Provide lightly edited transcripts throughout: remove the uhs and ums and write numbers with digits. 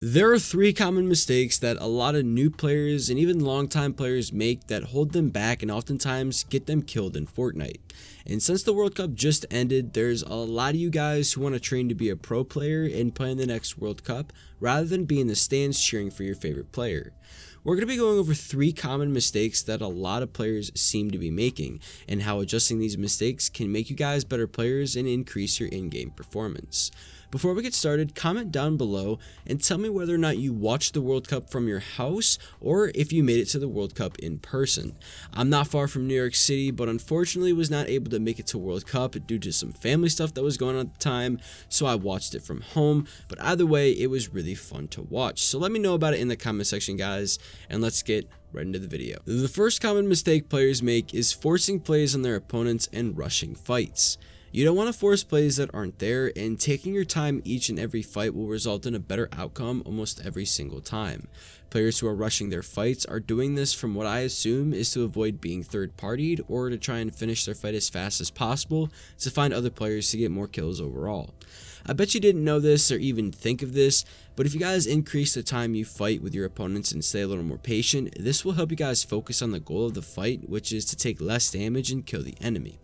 There are three common mistakes that a lot of new players and even longtime players make that hold them back and oftentimes get them killed in Fortnite. And since the World Cup just ended, there's a lot of you guys who want to train to be a pro player and play in the next World Cup rather than be in the stands cheering for your favorite player. We're going to be going over three common mistakes that a lot of players seem to be making and how adjusting these mistakes can make you guys better players and increase your in-game performance. Before we get started, comment down below and tell me whether or not you watched the World Cup from your house or if you made it to the World Cup in person. I'm not far from New York City, but unfortunately was not able to make it to World Cup due to some family stuff that was going on at the time, so I watched it from home. But either way, it was really fun to watch. So let me know about it in the comment section, guys, and let's get right into the video. The first common mistake players make is forcing plays on their opponents and rushing fights. You don't want to force plays that aren't there, and taking your time each and every fight will result in a better outcome almost every single time. Players who are rushing their fights are doing this from what I assume is to avoid being third-partied or to try and finish their fight as fast as possible to find other players to get more kills overall. I bet you didn't know this or even think of this, but if you guys increase the time you fight with your opponents and stay a little more patient, this will help you guys focus on the goal of the fight, which is to take less damage and kill the enemy.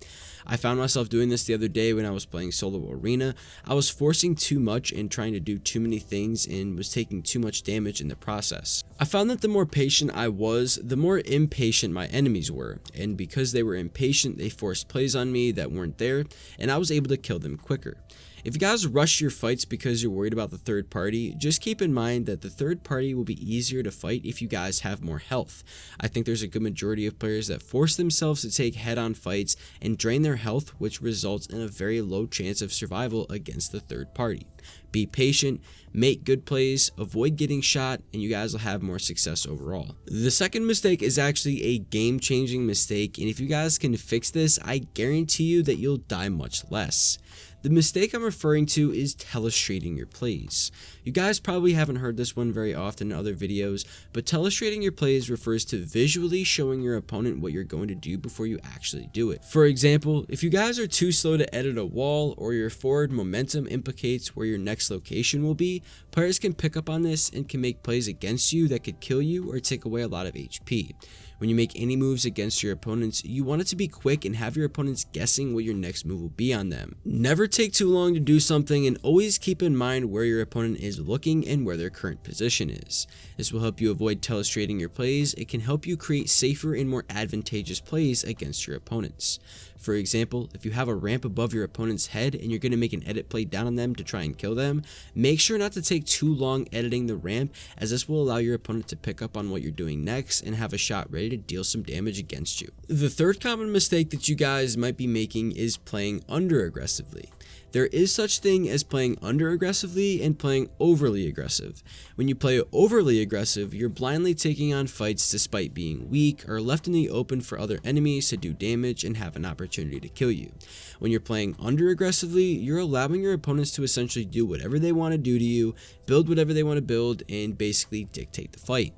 I found myself doing this the other day when I was playing solo arena. I was forcing too much and trying to do too many things and was taking too much damage in the process. I found that the more patient I was, the more impatient my enemies were, and because they were impatient, they forced plays on me that weren't there, and I was able to kill them quicker. If you guys rush your fights because you're worried about the third party, just keep in mind that the third party will be easier to fight if you guys have more health. I think there's a good majority of players that force themselves to take head-on fights and drain their health, which results in a very low chance of survival against the third party. Be patient, make good plays, avoid getting shot, and you guys will have more success overall. The second mistake is actually a game-changing mistake, and if you guys can fix this, I guarantee you that you'll die much less. The mistake I'm referring to is telestrating your plays. You guys probably haven't heard this one very often in other videos, but telestrating your plays refers to visually showing your opponent what you're going to do before you actually do it. For example, if you guys are too slow to edit a wall or your forward momentum implicates where your next location will be, players can pick up on this and can make plays against you that could kill you or take away a lot of HP. When you make any moves against your opponents, you want it to be quick and have your opponents guessing what your next move will be on them. Never take too long to do something, and always keep in mind where your opponent is looking and where their current position is. This will help you avoid telestrating your plays. It can help you create safer and more advantageous plays against your opponents. For example, if you have a ramp above your opponent's head and you're going to make an edit play down on them to try and kill them, make sure not to take too long editing the ramp, as this will allow your opponent to pick up on what you're doing next and have a shot ready to deal some damage against you. The third common mistake that you guys might be making is playing under aggressively. There is such thing as playing under aggressively and playing overly aggressive. When you play overly aggressive, you're blindly taking on fights despite being weak or left in the open for other enemies to do damage and have an opportunity to kill you. When you're playing under aggressively, you're allowing your opponents to essentially do whatever they want to do to you, build whatever they want to build, and basically dictate the fight.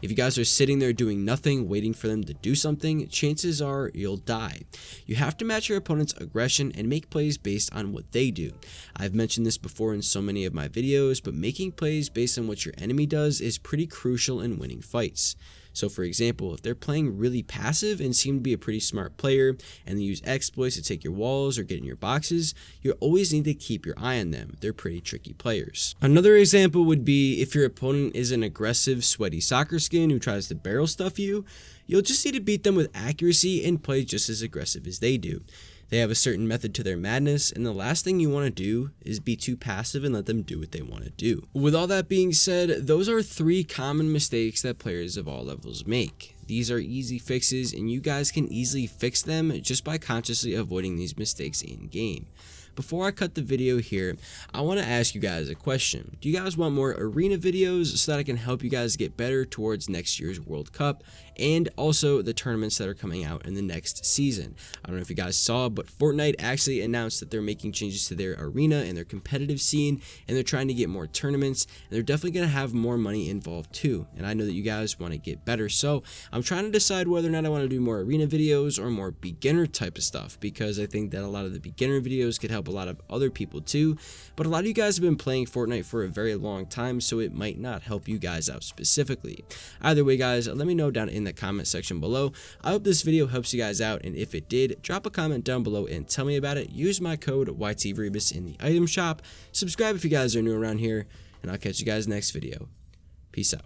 If you guys are sitting there doing nothing, waiting for them to do something, chances are you'll die. You have to match your opponent's aggression and make plays based on what they do. I've mentioned this before in so many of my videos, but making plays based on what your enemy does is pretty crucial in winning fights. So for example, if they're playing really passive and seem to be a pretty smart player and they use exploits to take your walls or get in your boxes, you always need to keep your eye on them. They're pretty tricky players. Another example would be if your opponent is an aggressive, sweaty soccer skin who tries to barrel stuff you, you'll just need to beat them with accuracy and play just as aggressive as they do. They have a certain method to their madness, and the last thing you want to do is be too passive and let them do what they want to do. With all that being said, those are three common mistakes that players of all levels make. These are easy fixes, and you guys can easily fix them just by consciously avoiding these mistakes in game. Before I cut the video here, I want to ask you guys a question. Do you guys want more arena videos so that I can help you guys get better towards next year's World Cup and also the tournaments that are coming out in the next season? I don't know if you guys saw, but Fortnite actually announced that they're making changes to their arena and their competitive scene, and they're trying to get more tournaments, and they're definitely going to have more money involved too. And I know that you guys want to get better, so I'm trying to decide whether or not I want to do more arena videos or more beginner type of stuff, because I think that a lot of the beginner videos could help help a lot of other people too, but a lot of you guys have been playing Fortnite for a very long time, so it might not help you guys out specifically. Either way guys, let me know down in the comment section below. I hope this video helps you guys out, and if it did, drop a comment down below and tell me about it. Use my code YTRebus in the item shop. Subscribe if you guys are new around here, and I'll catch you guys next video. Peace out.